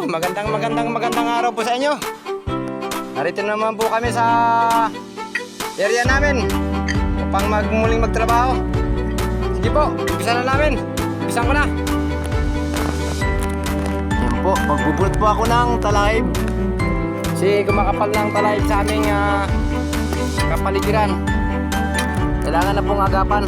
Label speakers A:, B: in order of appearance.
A: magandang araw po sa inyo. Narito naman po kami sa area namin upang muling magtrabaho. Sige po, umpisa na namin. Umpisan ko na. Yan po, magbubulot po ako ng talahib. Kasi kumakapal ng talahib sa aming kapaligiran. Kailangan na pong agapan.